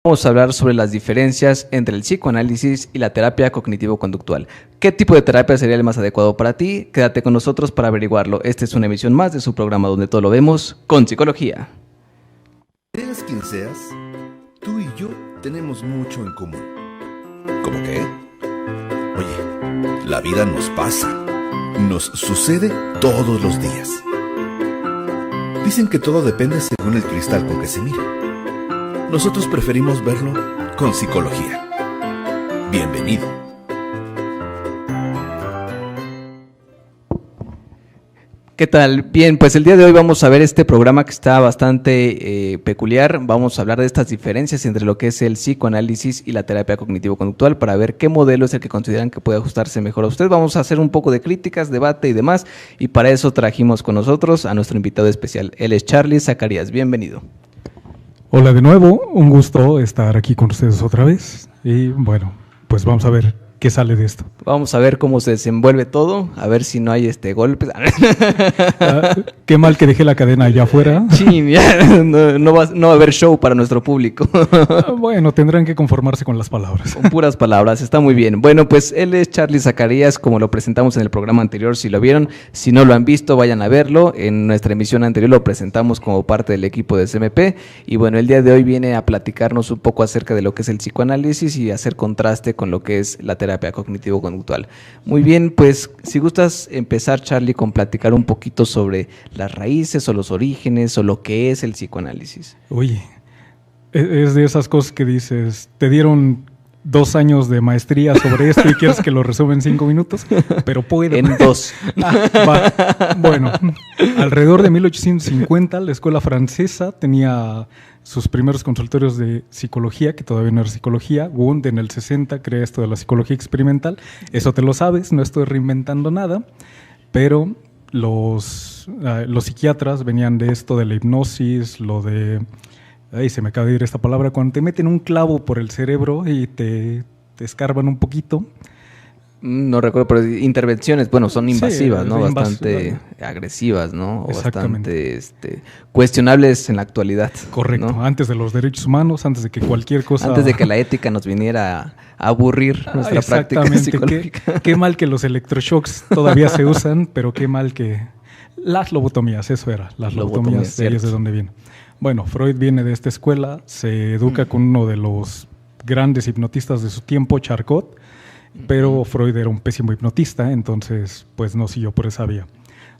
Vamos a hablar sobre las diferencias entre el psicoanálisis y la terapia cognitivo-conductual. ¿Qué tipo de terapia sería el más adecuado para ti? Quédate con nosotros para averiguarlo. Esta es una emisión más de su programa donde todo lo vemos con psicología. Seas quien seas, tú y yo tenemos mucho en común. ¿Cómo qué? Oye, la vida nos pasa, nos sucede todos los días. Dicen que todo depende según el cristal con que se mire. Nosotros preferimos verlo con psicología. Bienvenido. ¿Qué tal? Bien, pues el día de hoy vamos a ver este programa que está bastante peculiar. Vamos a hablar de estas diferencias entre lo que es el psicoanálisis y la terapia cognitivo-conductual para ver qué modelo es el que consideran que puede ajustarse mejor a usted. Vamos a hacer un poco de críticas, debate y demás, y para eso trajimos con nosotros a nuestro invitado especial. Él es Charlie Zacarías. Bienvenido. Hola de nuevo, un gusto estar aquí con ustedes otra vez y bueno, pues vamos a ver qué sale de esto. Vamos a ver cómo se desenvuelve todo, a ver si no hay golpes. Qué mal que dejé la cadena allá afuera. Sí, no va a haber show para nuestro público. Bueno, tendrán que conformarse con las palabras. Con puras palabras, está muy bien. Bueno, pues él es Charlie Zacarías, como lo presentamos en el programa anterior, si lo vieron. Si no lo han visto, vayan a verlo. En nuestra emisión anterior lo presentamos como parte del equipo de SMP. Y bueno, el día de hoy viene a platicarnos un poco acerca de lo que es el psicoanálisis y hacer contraste con lo que es la terapia cognitivo-conductual. Muy bien, pues si gustas empezar, Charlie, con platicar un poquito sobre las raíces o los orígenes o lo que es el psicoanálisis. Oye, es de esas cosas que dices, te dieron 2 años de maestría sobre esto y quieres que lo resuma en 5 minutos, pero puede. En 2. Bueno, alrededor de 1850 la escuela francesa tenía sus primeros consultorios de psicología, que todavía no era psicología. Wundt en el 60 crea esto de la psicología experimental. Eso te lo sabes, no estoy reinventando nada, pero los psiquiatras venían de esto de la hipnosis, lo de... Ay, se me acaba de ir esta palabra, cuando te meten un clavo por el cerebro y te escarban un poquito. No recuerdo, pero intervenciones, bueno, son invasivas, sí, ¿no? Bastante agresivas, ¿no? O bastante cuestionables en la actualidad. Correcto, ¿no? Antes de los derechos humanos, antes de que cualquier cosa... Antes de que la ética nos viniera a aburrir nuestra práctica psicológica. Qué mal que los electroshocks todavía se usan, pero qué mal que... Las lobotomías, eso era, las lobotomías, de ahí es de donde viene. Bueno, Freud viene de esta escuela, se educa con uno de los grandes hipnotistas de su tiempo, Charcot, pero Freud era un pésimo hipnotista, entonces pues no siguió por esa vía.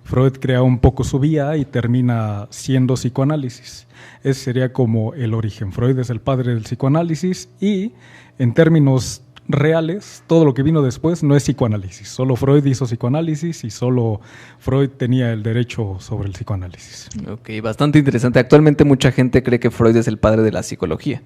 Freud crea un poco su vía y termina siendo psicoanálisis. Ese sería como el origen. Freud es el padre del psicoanálisis y en términos reales, todo lo que vino después no es psicoanálisis. Solo Freud hizo psicoanálisis y solo Freud tenía el derecho sobre el psicoanálisis. Ok, bastante interesante. Actualmente mucha gente cree que Freud es el padre de la psicología,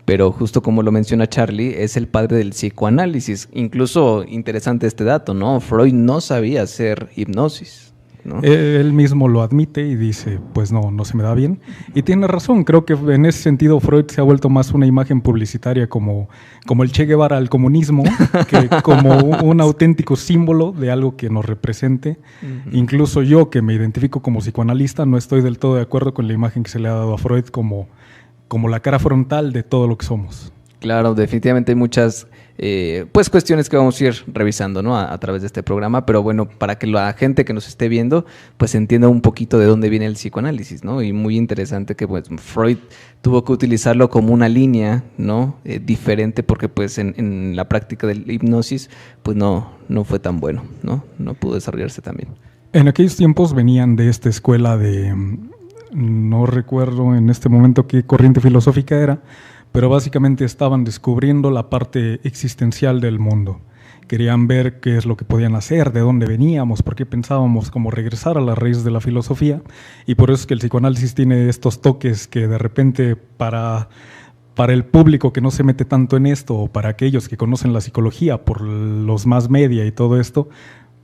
pero justo como lo menciona Charlie, es el padre del psicoanálisis. Incluso interesante este dato, ¿no? Freud no sabía hacer hipnosis, ¿no? Él mismo lo admite y dice, pues no se me da bien. Y tiene razón, creo que en ese sentido Freud se ha vuelto más una imagen publicitaria como el Che Guevara al comunismo, que como un auténtico símbolo de algo que nos represente. Uh-huh. Incluso yo, que me identifico como psicoanalista, no estoy del todo de acuerdo con la imagen que se le ha dado a Freud como la cara frontal de todo lo que somos. Claro, definitivamente hay muchas pues cuestiones que vamos a ir revisando, ¿no? a través de este programa, pero bueno, para que la gente que nos esté viendo pues entienda un poquito de dónde viene el psicoanálisis, ¿no? Y muy interesante que pues Freud tuvo que utilizarlo como una línea, ¿no? Diferente porque pues en la práctica del hipnosis pues no fue tan bueno, ¿no? No pudo desarrollarse tan bien. En aquellos tiempos venían de esta escuela de... No recuerdo en este momento qué corriente filosófica era, pero básicamente estaban descubriendo la parte existencial del mundo. Querían ver qué es lo que podían hacer, de dónde veníamos, por qué pensábamos, cómo regresar a las raíces de la filosofía. Y por eso es que el psicoanálisis tiene estos toques que de repente para el público que no se mete tanto en esto, o para aquellos que conocen la psicología por los más media y todo esto,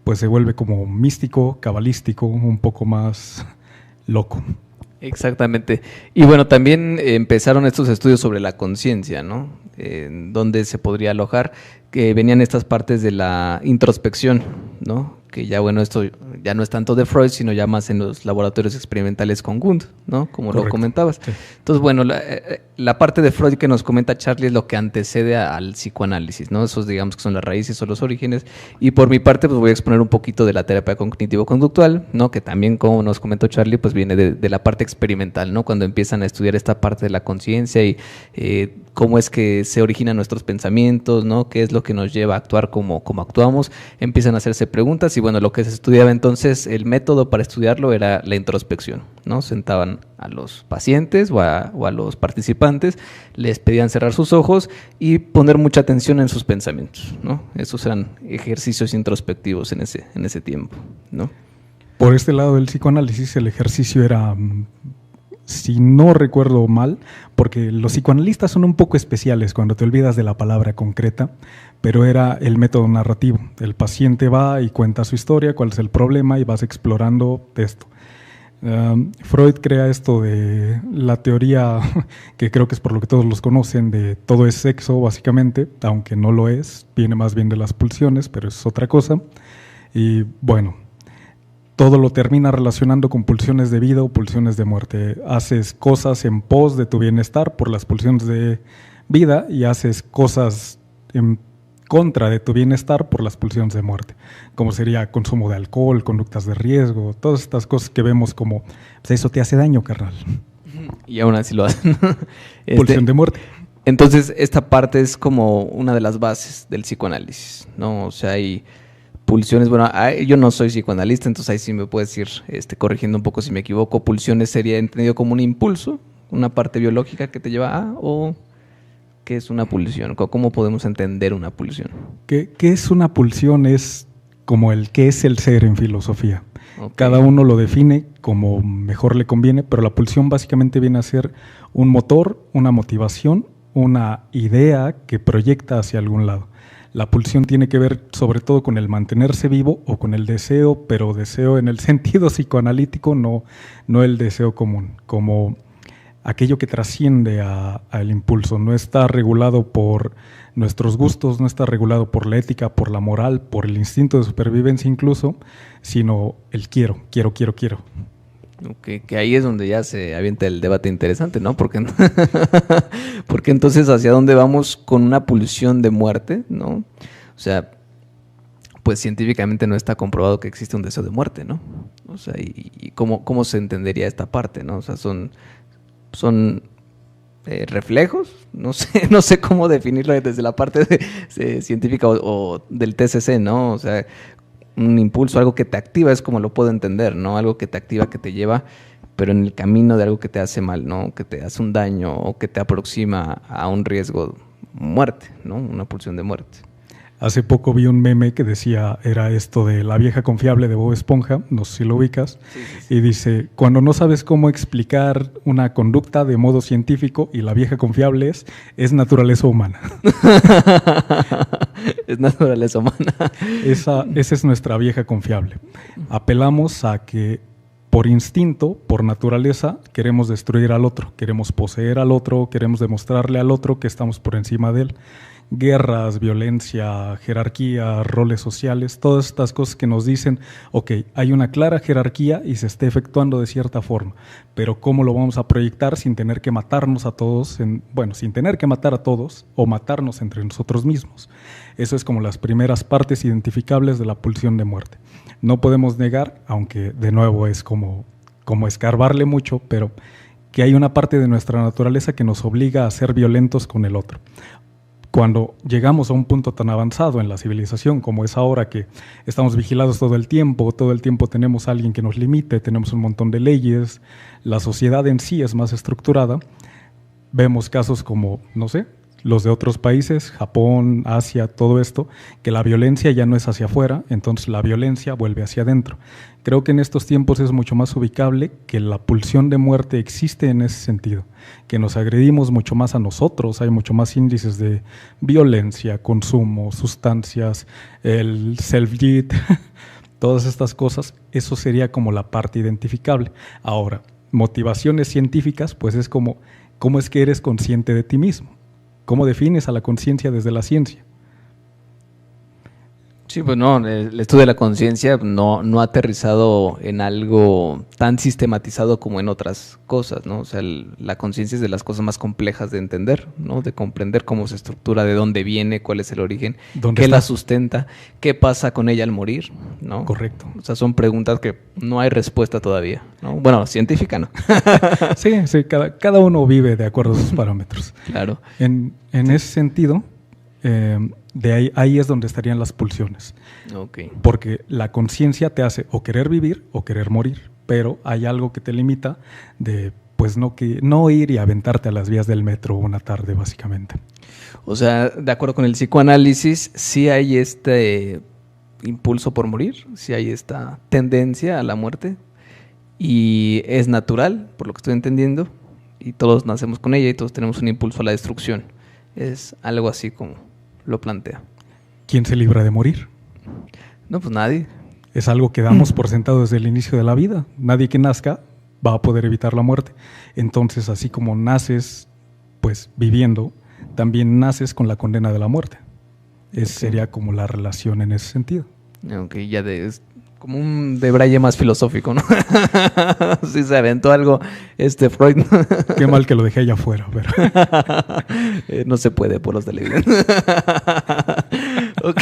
pues se vuelve como místico, cabalístico, un poco más loco. Exactamente. Y bueno, también empezaron estos estudios sobre la conciencia, ¿no? Donde se podría alojar, que venían estas partes de la introspección, ¿no? Que ya, bueno, esto ya no es tanto de Freud, sino ya más en los laboratorios experimentales con Wundt, ¿no? Como Correcto. Lo comentabas. Sí. Entonces, bueno, la parte de Freud que nos comenta Charlie es lo que antecede al psicoanálisis, ¿no? Esos, digamos, que son las raíces o los orígenes. Y por mi parte, pues voy a exponer un poquito de la terapia cognitivo-conductual, ¿no? Que también, como nos comentó Charlie, pues viene de la parte experimental, ¿no? Cuando empiezan a estudiar esta parte de la conciencia y cómo es que se originan nuestros pensamientos, ¿no? Qué es lo que nos lleva a actuar como actuamos, empiezan a hacerse preguntas y bueno, lo que se estudiaba entonces, el método para estudiarlo era la introspección, ¿no? Sentaban a los pacientes o a los participantes, les pedían cerrar sus ojos y poner mucha atención en sus pensamientos, ¿no? Esos eran ejercicios introspectivos en ese tiempo, ¿no? Por este lado del psicoanálisis, el ejercicio era, si no recuerdo mal, porque los psicoanalistas son un poco especiales cuando te olvidas de la palabra concreta, pero era el método narrativo. El paciente va y cuenta su historia, cuál es el problema y vas explorando esto. Freud crea esto de la teoría, que creo que es por lo que todos los conocen, de todo es sexo básicamente, aunque no lo es, viene más bien de las pulsiones, pero es otra cosa. Y bueno, todo lo termina relacionando con pulsiones de vida o pulsiones de muerte. Haces cosas en pos de tu bienestar por las pulsiones de vida y haces cosas en contra de tu bienestar por las pulsiones de muerte, como sería consumo de alcohol, conductas de riesgo, todas estas cosas que vemos como, pues eso te hace daño, carnal. Y aún así lo hacen. Pulsión de muerte. Entonces, esta parte es como una de las bases del psicoanálisis, ¿no? O sea, hay pulsiones, bueno, yo no soy psicoanalista, entonces ahí sí me puedes ir corrigiendo un poco si me equivoco. Pulsiones sería entendido como un impulso, una parte biológica que te lleva a, o ¿qué es una pulsión? ¿Cómo podemos entender una pulsión? ¿Qué es una pulsión? Es como el qué es el ser en filosofía. Okay. Cada uno lo define como mejor le conviene, pero la pulsión básicamente viene a ser un motor, una motivación, una idea que proyecta hacia algún lado. La pulsión tiene que ver sobre todo con el mantenerse vivo o con el deseo, pero deseo en el sentido psicoanalítico, no el deseo común, como aquello que trasciende al impulso. No está regulado por nuestros gustos, no está regulado por la ética, por la moral, por el instinto de supervivencia incluso, sino el quiero. Okay, que ahí es donde ya se avienta el debate interesante, ¿no? Porque entonces, ¿hacia dónde vamos con una pulsión de muerte, ¿no? O sea, pues científicamente no está comprobado que existe un deseo de muerte, ¿no? O sea, y ¿cómo se entendería esta parte, ¿no? O sea, son reflejos, no sé cómo definirlo desde la parte científica o del TCC, ¿no? O sea, un impulso, algo que te activa, es como lo puedo entender, ¿no? Algo que te activa, que te lleva, pero en el camino de algo que te hace mal, ¿no? Que te hace un daño o que te aproxima a un riesgo, muerte, ¿no? Una pulsión de muerte. Hace poco vi un meme que decía, era esto de La vieja confiable de Bob Esponja, no sé si lo ubicas, sí. Y dice, cuando no sabes cómo explicar una conducta de modo científico y la vieja confiable es naturaleza humana. Es naturaleza humana. Esa es nuestra vieja confiable. Apelamos a que por instinto, por naturaleza, queremos destruir al otro, queremos poseer al otro, queremos demostrarle al otro que estamos por encima de él. Guerras, violencia, jerarquía, roles sociales, todas estas cosas que nos dicen, ok, hay una clara jerarquía y se está efectuando de cierta forma, pero ¿cómo lo vamos a proyectar sin tener que matarnos a todos? Sin tener que matar a todos o matarnos entre nosotros mismos. Eso es como las primeras partes identificables de la pulsión de muerte. No podemos negar, aunque de nuevo es como escarbarle mucho, pero que hay una parte de nuestra naturaleza que nos obliga a ser violentos con el otro. Cuando llegamos a un punto tan avanzado en la civilización como es ahora, que estamos vigilados todo el tiempo tenemos a alguien que nos limite, tenemos un montón de leyes, la sociedad en sí es más estructurada, vemos casos como, no sé, los de otros países, Japón, Asia, todo esto, que la violencia ya no es hacia afuera, entonces la violencia vuelve hacia adentro. Creo que en estos tiempos es mucho más ubicable que la pulsión de muerte existe en ese sentido, que nos agredimos mucho más a nosotros, hay mucho más índices de violencia, consumo, sustancias, el self-jit, todas estas cosas, eso sería como la parte identificable. Ahora, motivaciones científicas, pues es como, ¿cómo es que eres consciente de ti mismo? ¿Cómo defines a la conciencia desde la ciencia? Sí, pues no, el estudio de la conciencia no ha aterrizado en algo tan sistematizado como en otras cosas, ¿no? O sea, la conciencia es de las cosas más complejas de entender, ¿no? De comprender cómo se estructura, de dónde viene, cuál es el origen, qué la sustenta, qué pasa con ella al morir, ¿no? Correcto. O sea, son preguntas que no hay respuesta todavía, ¿no? Bueno, científica, ¿no? Sí, cada uno vive de acuerdo a sus parámetros. Claro. En ese sentido, de ahí es donde estarían las pulsiones. Okay. Porque la conciencia te hace o querer vivir o querer morir, pero hay algo que te limita de pues no ir y aventarte a las vías del metro una tarde, básicamente. O sea, de acuerdo con el psicoanálisis, sí hay este impulso por morir, sí hay esta tendencia a la muerte y es natural, por lo que estoy entendiendo, y todos nacemos con ella y todos tenemos un impulso a la destrucción. Es algo así como lo plantea. ¿Quién se libra de morir? No, pues nadie. Es algo que damos por sentado desde el inicio de la vida. Nadie que nazca va a poder evitar la muerte. Entonces, así como naces pues viviendo, también naces con la condena de la muerte. Sería como la relación en ese sentido. Ok, es como un debraye más filosófico, ¿no? Sí se aventó algo Freud. Qué mal que lo dejé allá afuera, pero no se puede por los televidentes. Ok,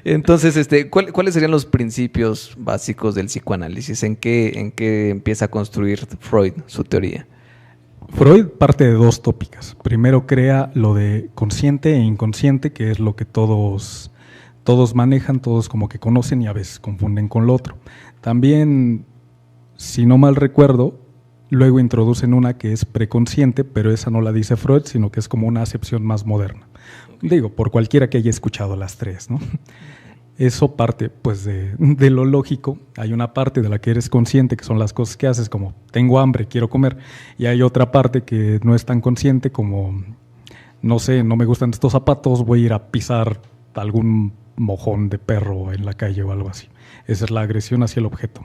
entonces, ¿cuáles serían los principios básicos del psicoanálisis? ¿En qué empieza a construir Freud su teoría? Freud parte de dos tópicas. Primero crea lo de consciente e inconsciente, que es lo que todos manejan, todos como que conocen y a veces confunden con lo otro. También, si no mal recuerdo, luego introducen una que es preconsciente, pero esa no la dice Freud, sino que es como una acepción más moderna. Digo, por cualquiera que haya escuchado las tres, ¿no? Eso parte pues de lo lógico. Hay una parte de la que eres consciente, que son las cosas que haces, como tengo hambre, quiero comer, y hay otra parte que no es tan consciente, como no sé, no me gustan estos zapatos, voy a ir a pisar algún mojón de perro en la calle o algo así. Esa es la agresión hacia el objeto.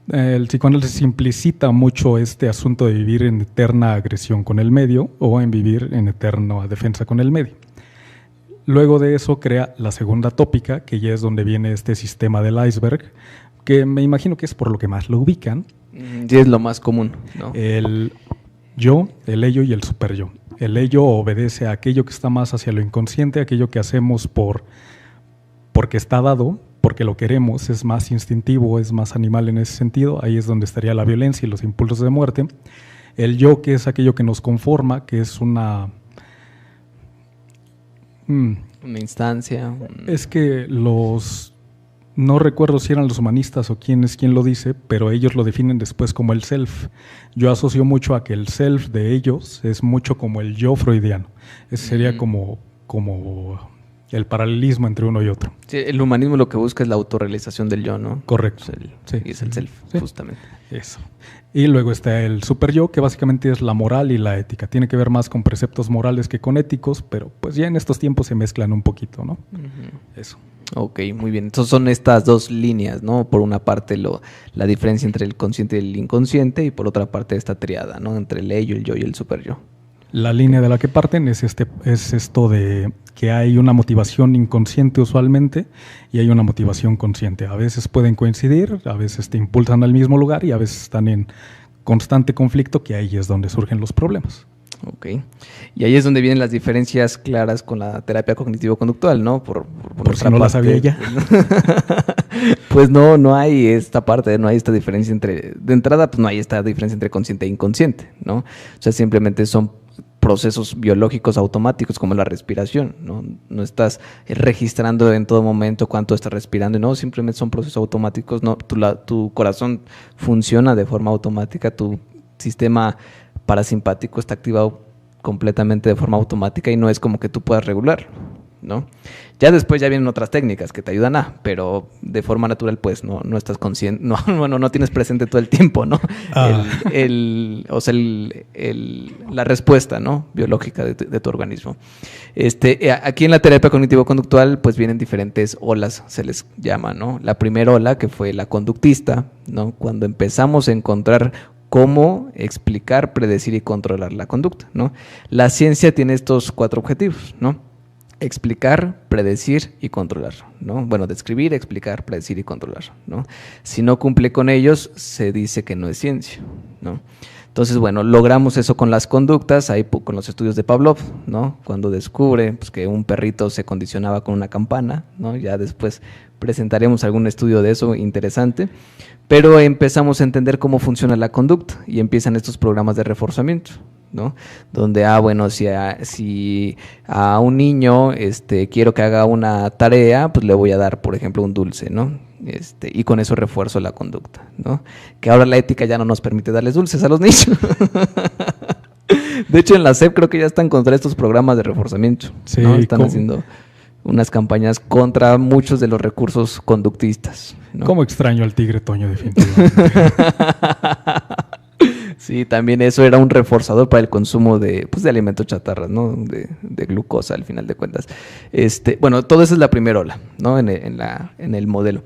El psicoanálisis implicita mucho este asunto de vivir en eterna agresión con el medio o en vivir en eterna defensa con el medio. Luego de eso crea la segunda tópica, que ya es donde viene este sistema del iceberg, que me imagino que es por lo que más lo ubican. Sí, es lo más común, ¿no? El yo, el ello y el superyo. El ello obedece a aquello que está más hacia lo inconsciente, aquello que hacemos porque está dado, porque lo queremos, es más instintivo, es más animal en ese sentido. Ahí es donde estaría la violencia y los impulsos de muerte. El yo, que es aquello que nos conforma, que es una instancia. Es que no recuerdo si eran los humanistas o quién lo dice, pero ellos lo definen después como el self. Yo asocio mucho a que el self de ellos es mucho como el yo freudiano. Ese sería como el paralelismo entre uno y otro. Sí, el humanismo lo que busca es la autorrealización del yo, ¿no? Correcto. Y es el self, sí. Justamente. Eso. Y luego está el superyo, que básicamente es la moral y la ética. Tiene que ver más con preceptos morales que con éticos, pero pues ya en estos tiempos se mezclan un poquito, ¿no? Eso. Ok, muy bien. Entonces son estas dos líneas, ¿no? Por una parte la diferencia entre el consciente y el inconsciente, y por otra parte esta triada, ¿no? Entre el ello, el yo y el superyo. La línea de la que parten es esto de que hay una motivación inconsciente usualmente y hay una motivación consciente. A veces pueden coincidir, a veces te impulsan al mismo lugar y a veces están en constante conflicto, que ahí es donde surgen los problemas. Ok. Y ahí es donde vienen las diferencias claras con la terapia cognitivo-conductual, ¿no? Por si no la sabía ya. Pues no hay esta parte, no hay esta diferencia de entrada, pues no hay esta diferencia entre consciente e inconsciente, ¿no? O sea, simplemente son procesos biológicos automáticos como la respiración, ¿no? No estás registrando en todo momento cuánto estás respirando, no, simplemente son procesos automáticos, no, tu corazón funciona de forma automática, tu sistema parasimpático está activado completamente de forma automática y no es como que tú puedas regular, ¿no? Ya después ya vienen otras técnicas que te ayudan pero de forma natural pues no estás consciente, no tienes presente todo el tiempo, ¿no? La respuesta, ¿no? Biológica de tu organismo. Aquí en la terapia cognitivo-conductual pues vienen diferentes olas, se les llama, ¿no? La primera ola, que fue la conductista, ¿no? Cuando empezamos a encontrar cómo explicar, predecir y controlar la conducta, ¿no? La ciencia tiene estos 4 objetivos, ¿no? explicar, predecir y controlar, ¿no? Bueno, describir, explicar, predecir y controlar, ¿no? Si no cumple con ellos, se dice que no es ciencia, ¿no? Entonces, bueno, logramos eso con las conductas, ahí con los estudios de Pavlov, ¿no? Cuando descubre pues, que un perrito se condicionaba con una campana, ¿no? Ya después presentaremos algún estudio de eso interesante, pero empezamos a entender cómo funciona la conducta y empiezan estos programas de reforzamiento, ¿no? Donde, bueno, si a un niño quiero que haga una tarea, pues le voy a dar, por ejemplo, un dulce, ¿no? Y con eso refuerzo la conducta, ¿no? Que ahora la ética ya no nos permite darles dulces a los niños. De hecho, en la SEP creo que ya están contra estos programas de reforzamiento, sí, ¿no? Están haciendo unas campañas contra muchos de los recursos conductistas, ¿no? ¿Cómo extraño al tigre Toño, definitivamente? Sí, también eso era un reforzador para el consumo de alimentos chatarras, ¿no? De glucosa, al final de cuentas. Bueno, todo eso es la primera ola, ¿no? En el modelo.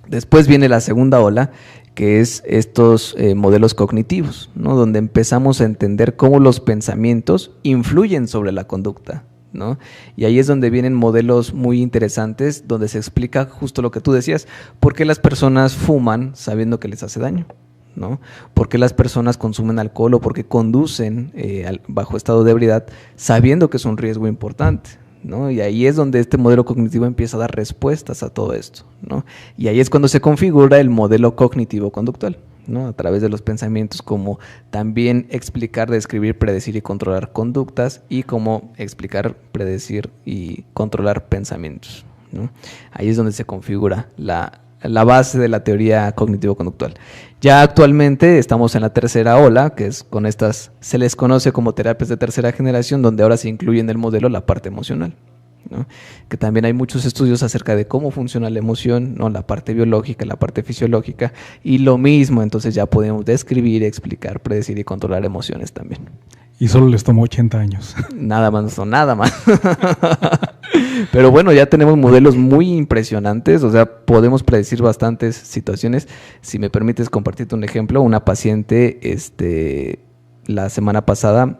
Después viene la segunda ola, que es estos modelos cognitivos, ¿no? Donde empezamos a entender cómo los pensamientos influyen sobre la conducta, ¿no? Y ahí es donde vienen modelos muy interesantes, donde se explica justo lo que tú decías, por qué las personas fuman sabiendo que les hace daño, ¿no? ¿Por qué las personas consumen alcohol o por qué conducen bajo estado de ebriedad sabiendo que es un riesgo importante, ¿no? Y ahí es donde este modelo cognitivo empieza a dar respuestas a todo esto, ¿no? Y ahí es cuando se configura el modelo cognitivo-conductual, ¿no? A través de los pensamientos, como también explicar, describir, predecir y controlar conductas, y cómo explicar, predecir y controlar pensamientos, ¿no? Ahí es donde se configura la base de la teoría cognitivo-conductual. Ya actualmente estamos en la tercera ola, que es con estas, se les conoce como terapias de tercera generación, donde ahora se incluye en el modelo la parte emocional, ¿no? Que también hay muchos estudios acerca de cómo funciona la emoción, ¿no? La parte biológica, la parte fisiológica, y lo mismo, entonces ya podemos describir, explicar, predecir y controlar emociones también. Y solo les tomó 80 años. Nada más, no, nada más. Pero bueno, ya tenemos modelos muy impresionantes, o sea, podemos predecir bastantes situaciones. Si me permites compartirte un ejemplo, una paciente la semana pasada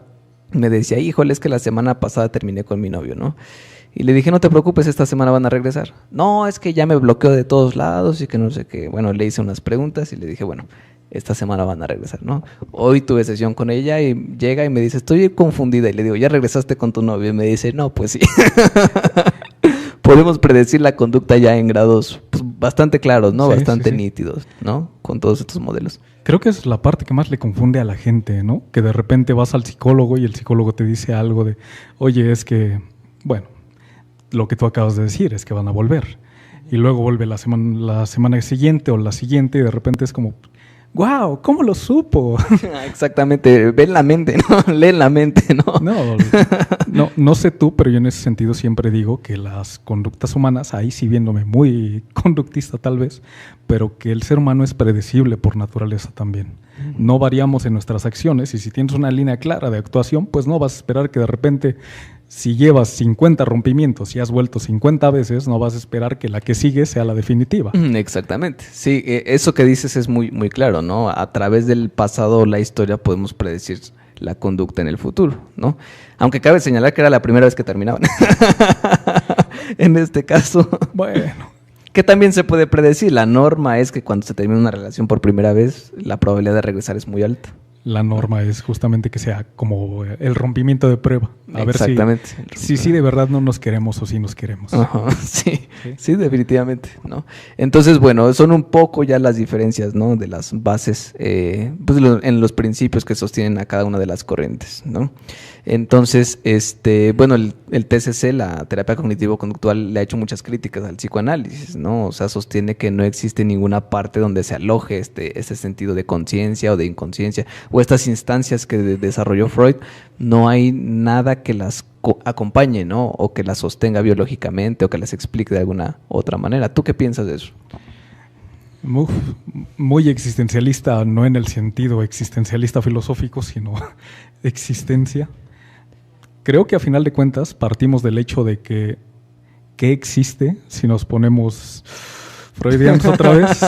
me decía, híjole, es que la semana pasada terminé con mi novio, ¿no? Y le dije, no te preocupes, esta semana van a regresar. No, es que ya me bloqueó de todos lados y que no sé qué. Bueno, le hice unas preguntas y le dije, bueno, esta semana van a regresar, ¿no? Hoy tuve sesión con ella y llega y me dice, estoy confundida. Y le digo, ¿ya regresaste con tu novio? Y me dice, no, pues sí. Podemos predecir la conducta ya en grados pues, bastante claros, ¿no? Sí, bastante nítidos, ¿no? Con todos estos modelos. Creo que es la parte que más le confunde a la gente, ¿no? Que de repente vas al psicólogo y el psicólogo te dice algo de, oye, es que, bueno, lo que tú acabas de decir es que van a volver. Y luego vuelve la semana siguiente o la siguiente y de repente es como, ¡wow! ¿Cómo lo supo? Exactamente, ven la mente, ¿no? Leen la mente, ¿no? No sé tú, pero yo en ese sentido siempre digo que las conductas humanas, ahí sí viéndome muy conductista tal vez, pero que el ser humano es predecible por naturaleza también. No variamos en nuestras acciones y si tienes una línea clara de actuación, pues no vas a esperar que de repente, si llevas 50 rompimientos y has vuelto 50 veces, no vas a esperar que la que sigue sea la definitiva. Exactamente. Sí, eso que dices es muy, muy claro, ¿no? A través del pasado o la historia podemos predecir la conducta en el futuro, ¿no? Aunque cabe señalar que era la primera vez que terminaban. En este caso. Bueno. Que también se puede predecir. La norma es que cuando se termina una relación por primera vez, la probabilidad de regresar es muy alta. La norma es justamente que sea como el rompimiento de prueba. A ver si de verdad no nos queremos o si nos queremos. Ajá, sí, definitivamente, ¿no? Entonces, bueno, son un poco ya las diferencias, ¿no? De las bases, pues en los principios que sostienen a cada una de las corrientes, ¿no? Entonces, bueno, el TCC, la terapia cognitivo-conductual, le ha hecho muchas críticas al psicoanálisis, ¿no? O sea, sostiene que no existe ninguna parte donde se aloje ese sentido de conciencia o de inconsciencia, o estas instancias que desarrolló Freud. No hay nada que las acompañe, ¿no? O que las sostenga biológicamente o que las explique de alguna otra manera. ¿Tú qué piensas de eso? Muy existencialista, no en el sentido existencialista filosófico, sino existencia. Creo que a final de cuentas partimos del hecho de que ¿qué existe si nos ponemos freudianos otra vez?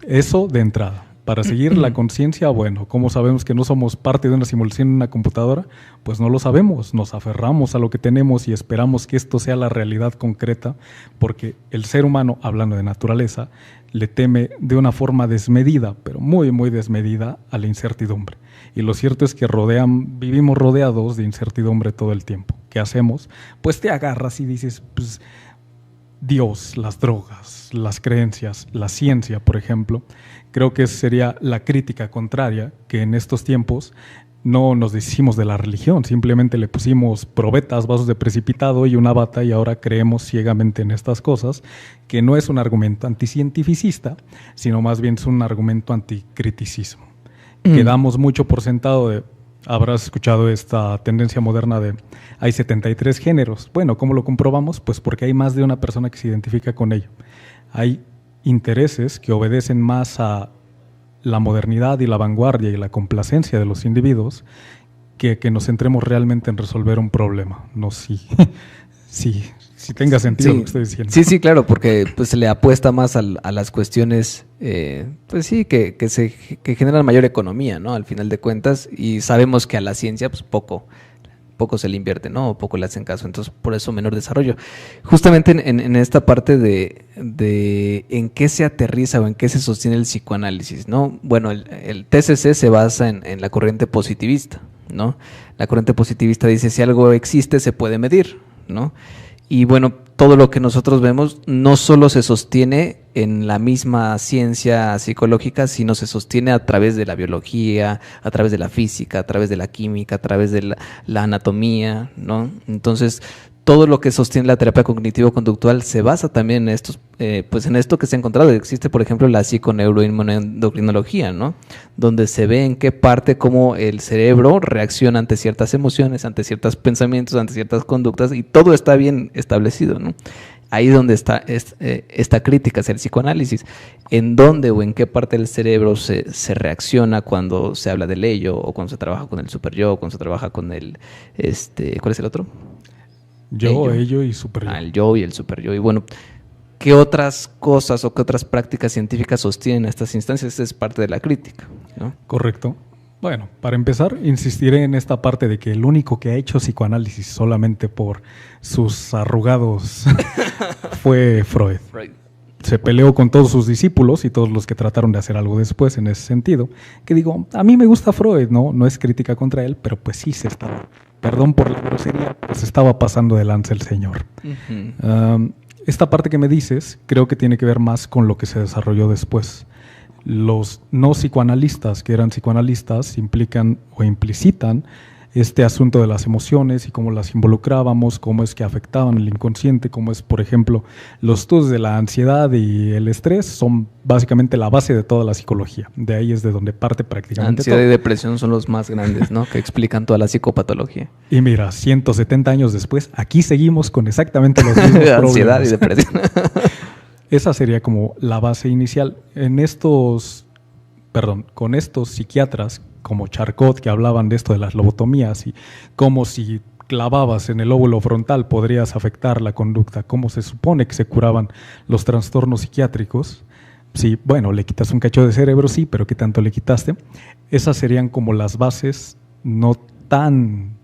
Eso de entrada. Para seguir la conciencia, bueno, ¿cómo sabemos que no somos parte de una simulación en una computadora? Pues no lo sabemos, nos aferramos a lo que tenemos y esperamos que esto sea la realidad concreta, porque el ser humano, hablando de naturaleza, le teme de una forma desmedida, pero muy, muy desmedida, a la incertidumbre. Y lo cierto es que vivimos rodeados de incertidumbre todo el tiempo. ¿Qué hacemos? Pues te agarras y dices, pues, Dios, las drogas, las creencias, la ciencia, por ejemplo. Creo que sería la crítica contraria, que en estos tiempos no nos deshicimos de la religión, simplemente le pusimos probetas, vasos de precipitado y una bata y ahora creemos ciegamente en estas cosas, que no es un argumento anticientificista, sino más bien es un argumento anticriticismo. Que damos mucho por sentado habrás escuchado esta tendencia moderna de hay 73 géneros. Bueno, ¿cómo lo comprobamos? Pues porque hay más de una persona que se identifica con ello. Hay intereses que obedecen más a la modernidad y la vanguardia y la complacencia de los individuos que nos centremos realmente en resolver un problema. No si tenga sentido lo que estoy diciendo. Sí, claro, porque pues se le apuesta más a las cuestiones pues sí, que generan mayor economía, ¿no? Al final de cuentas, y sabemos que a la ciencia pues poco se le invierte, ¿no? O poco le hacen caso, entonces por eso menor desarrollo. Justamente en esta parte de en qué se aterriza o en qué se sostiene el psicoanálisis, ¿no? Bueno, el TCC se basa en la corriente positivista, ¿no? La corriente positivista dice si algo existe se puede medir, ¿no? Y bueno, todo lo que nosotros vemos no solo se sostiene en la misma ciencia psicológica, sino se sostiene a través de la biología, a través de la física, a través de la química, a través de la anatomía, ¿no? Entonces, todo lo que sostiene la terapia cognitivo-conductual se basa también en estos, pues en esto que se ha encontrado. Existe, por ejemplo, la psiconeuroinmunoendocrinología, ¿no? Donde se ve en qué parte cómo el cerebro reacciona ante ciertas emociones, ante ciertos pensamientos, ante ciertas conductas, y todo está bien establecido, ¿no? Ahí es donde está esta crítica hacia el psicoanálisis. ¿En dónde o en qué parte del cerebro se reacciona cuando se habla del ello, o cuando se trabaja con el superyo, o cuando se trabaja con el, ¿cuál es el otro? Ello y superyo. El yo y el superyo. Y bueno, ¿qué otras cosas o qué otras prácticas científicas sostienen estas instancias? Esta es parte de la crítica, ¿no? Correcto. Bueno, para empezar, insistiré en esta parte de que el único que ha hecho psicoanálisis solamente por sus arrugados fue Freud. Se peleó con todos sus discípulos y todos los que trataron de hacer algo después en ese sentido. Que digo, a mí me gusta Freud, no es crítica contra él, pero pues sí se estaba, perdón por la grosería, pues estaba pasando de lanza el señor. Uh-huh. Esta parte que me dices creo que tiene que ver más con lo que se desarrolló después. Los no psicoanalistas que eran psicoanalistas implican o implicitan este asunto de las emociones y cómo las involucrábamos, cómo es que afectaban el inconsciente, cómo es, por ejemplo, los estudios de la ansiedad y el estrés son básicamente la base de toda la psicología. De ahí es de donde parte prácticamente ansiedad todo. Y depresión son los más grandes, ¿no? Que explican toda la psicopatología. Y mira, 170 años después, aquí seguimos con exactamente los mismos problemas. Ansiedad y depresión. Esa sería como la base inicial. Con estos psiquiatras como Charcot, que hablaban de esto de las lobotomías y cómo si clavabas en el lóbulo frontal podrías afectar la conducta, cómo se supone que se curaban los trastornos psiquiátricos. Sí, bueno, le quitas un cacho de cerebro, sí, pero ¿qué tanto le quitaste? Esas serían como las bases no tan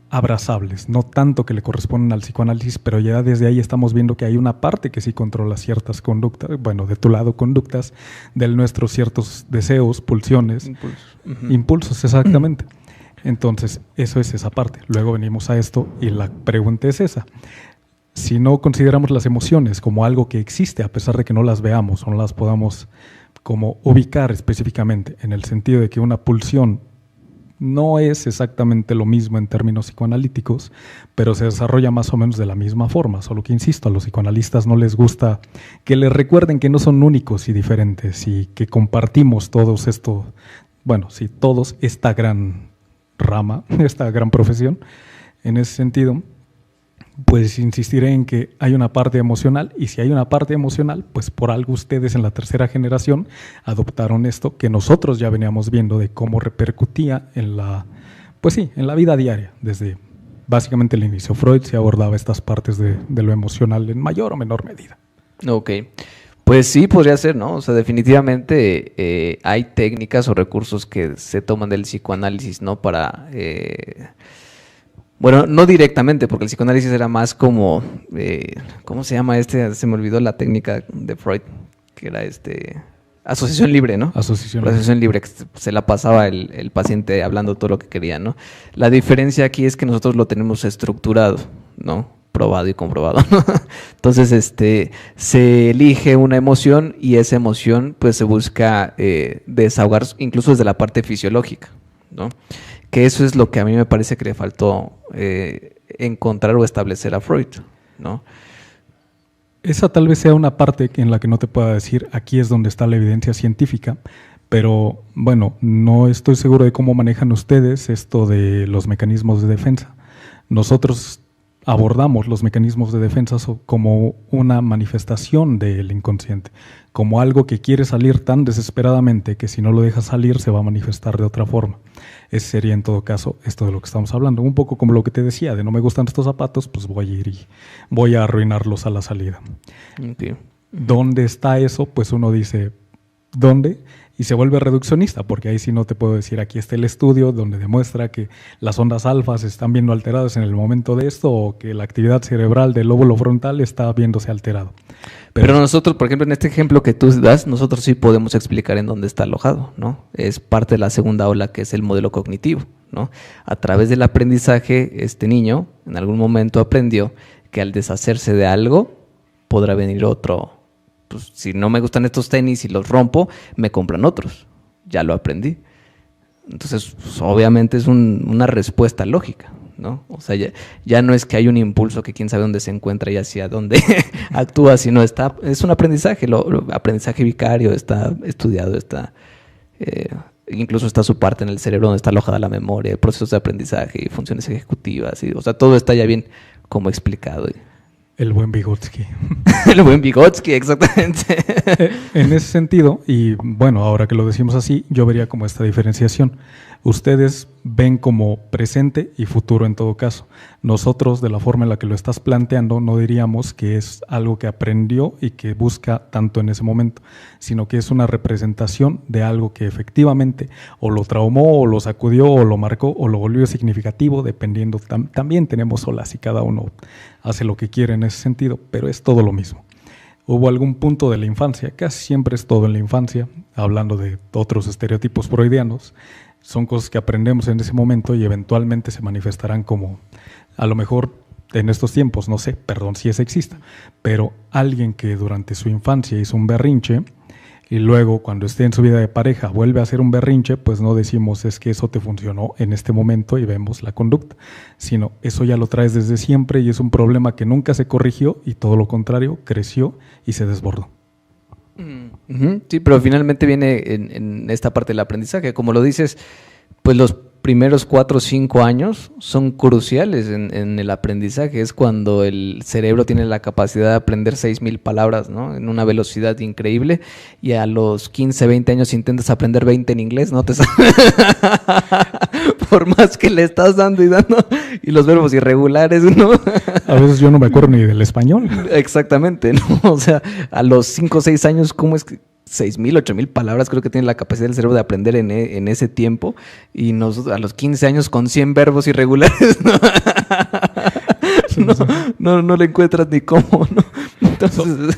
abrazables, no tanto que le corresponden al psicoanálisis, pero ya desde ahí estamos viendo que hay una parte que sí controla ciertas conductas, bueno, de tu lado conductas, del nuestro ciertos deseos, pulsiones, impulsos, exactamente. Entonces, eso es esa parte. Luego venimos a esto y la pregunta es esa. Si no consideramos las emociones como algo que existe, a pesar de que no las veamos o no las podamos como ubicar específicamente, en el sentido de que una pulsión no es exactamente lo mismo en términos psicoanalíticos, pero se desarrolla más o menos de la misma forma, solo que, insisto, a los psicoanalistas no les gusta que les recuerden que no son únicos y diferentes y que compartimos todos esto, bueno, sí, todos esta gran rama, esta gran profesión. En ese sentido, pues insistiré en que hay una parte emocional, y si hay una parte emocional, pues por algo ustedes en la tercera generación adoptaron esto que nosotros ya veníamos viendo de cómo repercutía en la vida diaria. Desde básicamente el inicio, Freud se abordaba estas partes de lo emocional en mayor o menor medida. Ok. Pues sí, podría ser, ¿no? O sea, definitivamente hay técnicas o recursos que se toman del psicoanálisis, ¿no? Para, bueno, no directamente, porque el psicoanálisis era más como, ¿cómo se llama este? Se me olvidó la técnica de Freud, que era asociación libre, ¿no? Asociación libre, que se la pasaba el paciente hablando todo lo que quería, ¿no? La diferencia aquí es que nosotros lo tenemos estructurado, ¿no? Probado y comprobado, ¿no? Entonces, se elige una emoción y esa emoción, pues, se busca desahogar incluso desde la parte fisiológica, ¿no? Que eso es lo que a mí me parece que le faltó encontrar o establecer a Freud, ¿no? Esa tal vez sea una parte en la que no te pueda decir, aquí es donde está la evidencia científica, pero bueno, no estoy seguro de cómo manejan ustedes esto de los mecanismos de defensa. Nosotros abordamos los mecanismos de defensa como una manifestación del inconsciente, como algo que quiere salir tan desesperadamente que si no lo dejas salir se va a manifestar de otra forma. Ese sería en todo caso esto de lo que estamos hablando, un poco como lo que te decía, de no me gustan estos zapatos, pues voy a ir y voy a arruinarlos a la salida. Okay. ¿Dónde está eso? Pues uno dice, ¿dónde? Y se vuelve reduccionista, porque ahí sí no te puedo decir, aquí está el estudio donde demuestra que las ondas alfa se están viendo alteradas en el momento de esto o que la actividad cerebral del lóbulo frontal está viéndose alterado. Pero nosotros, por ejemplo, en este ejemplo que tú das, nosotros sí podemos explicar en dónde está alojado, ¿no? Es parte de la segunda ola, que es el modelo cognitivo, ¿no? A través del aprendizaje, este niño en algún momento aprendió que al deshacerse de algo podrá venir otro. Pues, si no me gustan estos tenis y los rompo, me compran otros. Ya lo aprendí. Entonces, pues, obviamente es una respuesta lógica, ¿no? O sea, ya no es que hay un impulso que quién sabe dónde se encuentra y hacia dónde actúa, sino es un aprendizaje, aprendizaje vicario, está estudiado, incluso está su parte en el cerebro donde está alojada la memoria, procesos de aprendizaje y funciones ejecutivas, o sea, todo está ya bien como explicado. El buen Vygotsky. El buen Vygotsky, exactamente. En ese sentido, y bueno, ahora que lo decimos así, yo vería como esta diferenciación. Ustedes ven como presente y futuro en todo caso. Nosotros, de la forma en la que lo estás planteando, no diríamos que es algo que aprendió y que busca tanto en ese momento, sino que es una representación de algo que efectivamente o lo traumó, o lo sacudió, o lo marcó, o lo volvió significativo, dependiendo. También tenemos olas y cada uno hace lo que quiere en ese sentido, pero es todo lo mismo. Hubo algún punto de la infancia, casi siempre es todo en la infancia, hablando de otros estereotipos freudianos, son cosas que aprendemos en ese momento y eventualmente se manifestarán como, a lo mejor en estos tiempos, no sé, perdón si eso exista, pero alguien que durante su infancia hizo un berrinche y luego cuando esté en su vida de pareja vuelve a hacer un berrinche, pues no decimos es que eso te funcionó en este momento y vemos la conducta, sino eso ya lo traes desde siempre y es un problema que nunca se corrigió y todo lo contrario, creció y se desbordó. Sí, pero finalmente viene en esta parte del aprendizaje. Como lo dices, pues los primeros 4 o 5 años son cruciales en el aprendizaje. Es cuando el cerebro tiene la capacidad de aprender 6,000 palabras, ¿no? En una velocidad increíble, y a los 15, 20 años intentas aprender 20 en inglés, ¿no? Por más que le estás dando y los verbos irregulares, ¿no? A veces yo no me acuerdo ni del español. Exactamente, ¿no? O sea, a los 5 o 6 años, ¿cómo es que 6,000, 8,000 palabras creo que tiene la capacidad del cerebro de aprender en ese tiempo? Y nosotros a los 15 años con 100 verbos irregulares, no le encuentras ni cómo, ¿no? Entonces,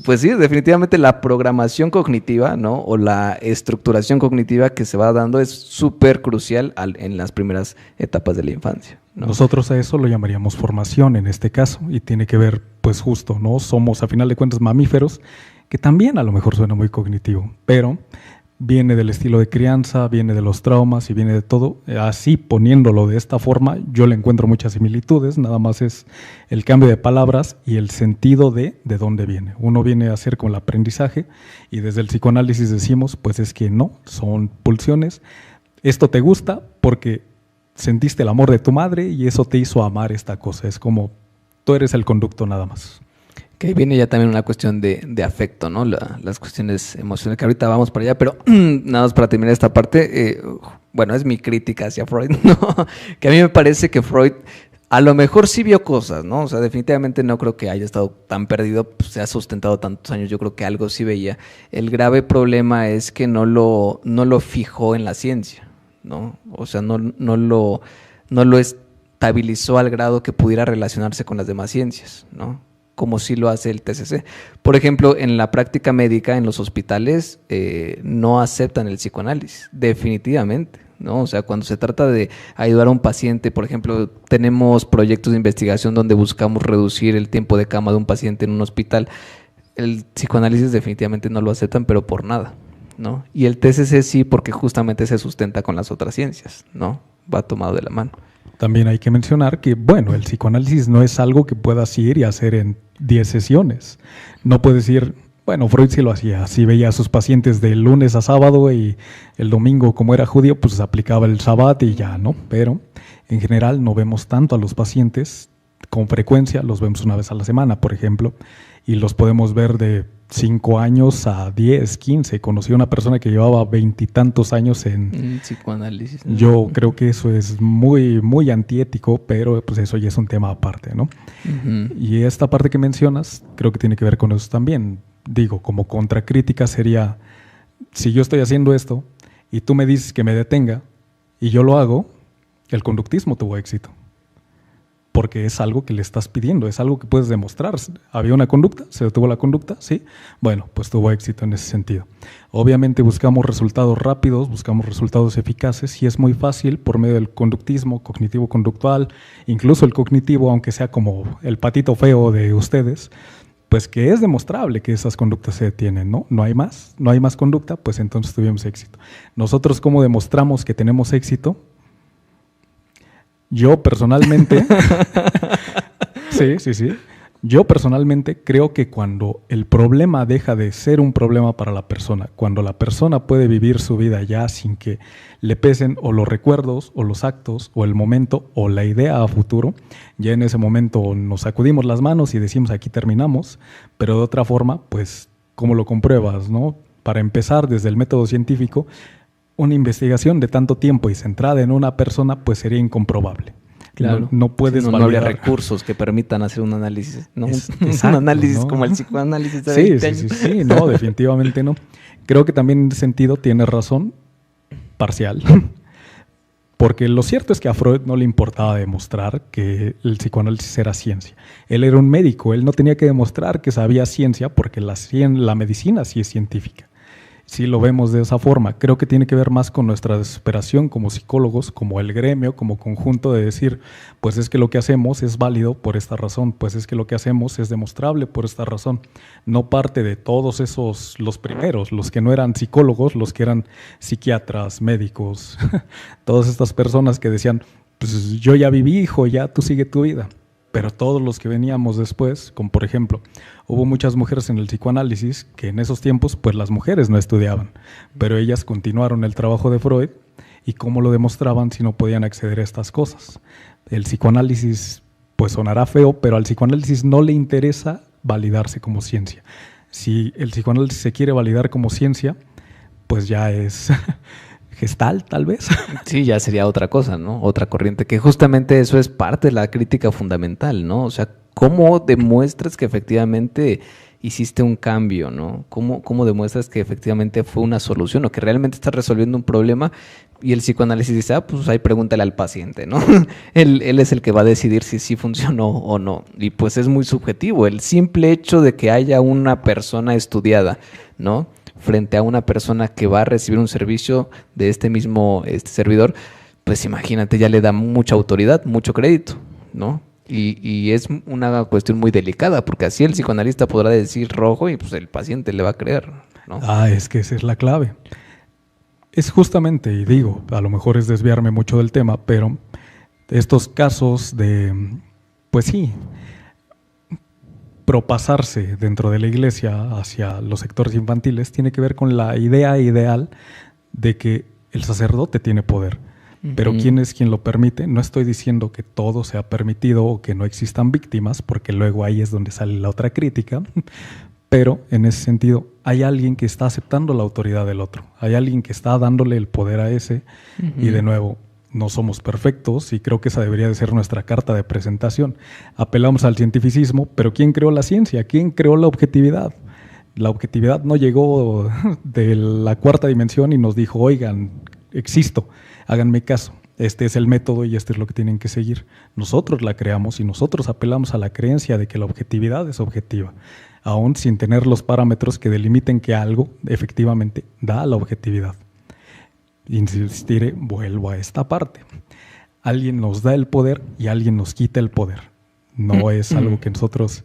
pues sí, definitivamente la programación cognitiva, ¿no? O la estructuración cognitiva que se va dando es súper crucial en las primeras etapas de la infancia, ¿no? Nosotros a eso lo llamaríamos formación en este caso, y tiene que ver, pues justo, ¿no? Somos a final de cuentas mamíferos, que también a lo mejor suena muy cognitivo, pero viene del estilo de crianza, viene de los traumas y viene de todo. Así, poniéndolo de esta forma, yo le encuentro muchas similitudes, nada más es el cambio de palabras y el sentido de dónde viene. Uno viene a hacer con el aprendizaje y desde el psicoanálisis decimos, pues es que no, son pulsiones. Esto te gusta porque sentiste el amor de tu madre y eso te hizo amar esta cosa. Es como tú eres el conducto nada más. Que ahí viene ya también una cuestión de afecto, ¿no? Las cuestiones emocionales, que ahorita vamos para allá, pero nada más para terminar esta parte, bueno, es mi crítica hacia Freud, ¿no? Que a mí me parece que Freud A lo mejor sí vio cosas, ¿no? O sea, definitivamente no creo que haya estado tan perdido, pues, se ha sustentado tantos años, yo creo que algo sí veía. El grave problema es que no lo fijó en la ciencia, ¿no? O sea, no lo estabilizó al grado que pudiera relacionarse con las demás ciencias, ¿no? Como sí lo hace el TCC. Por ejemplo, en la práctica médica, en los hospitales, no aceptan el psicoanálisis, definitivamente, ¿no? O sea, cuando se trata de ayudar a un paciente, por ejemplo, tenemos proyectos de investigación donde buscamos reducir el tiempo de cama de un paciente en un hospital, el psicoanálisis definitivamente no lo aceptan, pero por nada, ¿no? Y el TCC sí, porque justamente se sustenta con las otras ciencias, ¿no? Va tomado de la mano. También hay que mencionar que, bueno, el psicoanálisis no es algo que puedas ir y hacer en 10 sesiones. No puedes ir, bueno, Freud sí lo hacía, sí veía a sus pacientes de lunes a sábado y el domingo, como era judío, pues aplicaba el sabbat y ya, ¿no? Pero en general no vemos tanto a los pacientes con frecuencia, los vemos una vez a la semana, por ejemplo, y los podemos ver de 5 años a 10, 15. Conocí a una persona que llevaba 20 y tantos años en psicoanálisis. Yo creo que eso es muy, muy antiético, pero pues eso ya es un tema aparte, ¿no? Uh-huh. Y esta parte que mencionas creo que tiene que ver con eso también. Digo, como contracrítica sería, si yo estoy haciendo esto y tú me dices que me detenga y yo lo hago, el conductismo tuvo éxito. Porque es algo que le estás pidiendo, es algo que puedes demostrar. Había una conducta, se detuvo la conducta, ¿sí? Bueno, pues tuvo éxito en ese sentido. Obviamente buscamos resultados rápidos, buscamos resultados eficaces y es muy fácil por medio del conductismo, cognitivo-conductual, incluso el cognitivo, aunque sea como el patito feo de ustedes, pues que es demostrable que esas conductas se detienen, ¿no? No hay más conducta, pues entonces tuvimos éxito. Nosotros, ¿cómo demostramos que tenemos éxito? Yo personalmente, sí. Yo personalmente creo que cuando el problema deja de ser un problema para la persona, cuando la persona puede vivir su vida ya sin que le pesen o los recuerdos o los actos o el momento o la idea a futuro, ya en ese momento nos sacudimos las manos y decimos aquí terminamos, pero de otra forma, pues, ¿cómo lo compruebas, no? Para empezar, desde el método científico, una investigación de tanto tiempo y centrada en una persona, pues sería incomprobable. Claro. No puedes no habría recursos que permitan hacer un análisis, ¿no? Exacto, un análisis, ¿no? Como el psicoanálisis de 20 años. Sí, no, definitivamente no. Creo que también en ese sentido tienes razón, parcial. Porque lo cierto es que a Freud no le importaba demostrar que el psicoanálisis era ciencia. Él era un médico, él no tenía que demostrar que sabía ciencia porque la medicina sí es científica. Sí lo vemos de esa forma. Creo que tiene que ver más con nuestra desesperación como psicólogos, como el gremio, como conjunto de decir, pues es que lo que hacemos es válido por esta razón, pues es que lo que hacemos es demostrable por esta razón. No parte de todos esos, los primeros, los que no eran psicólogos, los que eran psiquiatras, médicos, todas estas personas que decían, pues yo ya viví, hijo, ya tú sigue tu vida. Pero todos los que veníamos después, como por ejemplo, hubo muchas mujeres en el psicoanálisis que en esos tiempos, pues las mujeres no estudiaban, pero ellas continuaron el trabajo de Freud y cómo lo demostraban si no podían acceder a estas cosas. El psicoanálisis, pues sonará feo, pero al psicoanálisis no le interesa validarse como ciencia. Si el psicoanálisis se quiere validar como ciencia, pues ya es... Gestalt, tal vez. Sí, ya sería otra cosa, ¿no? Otra corriente, que justamente eso es parte de la crítica fundamental, ¿no? O sea, ¿cómo demuestras que efectivamente hiciste un cambio, ¿no? ¿Cómo demuestras que efectivamente fue una solución o que realmente estás resolviendo un problema? Y el psicoanálisis dice, pues ahí pregúntale al paciente, ¿no? Él es el que va a decidir si sí funcionó o no. Y pues es muy subjetivo. El simple hecho de que haya una persona estudiada, ¿no?, frente a una persona que va a recibir un servicio de este mismo servidor, pues imagínate, ya le da mucha autoridad, mucho crédito, ¿no? Y es una cuestión muy delicada, porque así el psicoanalista podrá decir rojo y pues el paciente le va a creer, ¿no? Es que esa es la clave. Es justamente, y digo, a lo mejor es desviarme mucho del tema, pero estos casos de, pues sí, propasarse dentro de la iglesia hacia los sectores infantiles tiene que ver con la idea ideal de que el sacerdote tiene poder. Pero ¿quién es quien lo permite? No estoy diciendo que todo sea permitido o que no existan víctimas, porque luego ahí es donde sale la otra crítica, pero en ese sentido hay alguien que está aceptando la autoridad del otro, hay alguien que está dándole el poder a ese, y de nuevo, no somos perfectos y creo que esa debería de ser nuestra carta de presentación. Apelamos al cientificismo, pero ¿quién creó la ciencia? ¿Quién creó la objetividad? La objetividad no llegó de la cuarta dimensión y nos dijo, oigan, existo, háganme caso. Este es el método y este es lo que tienen que seguir. Nosotros la creamos y nosotros apelamos a la creencia de que la objetividad es objetiva, aún sin tener los parámetros que delimiten que algo efectivamente da la objetividad. Insistiré, vuelvo a esta parte. Alguien nos da el poder y alguien nos quita el poder. No es algo que nosotros,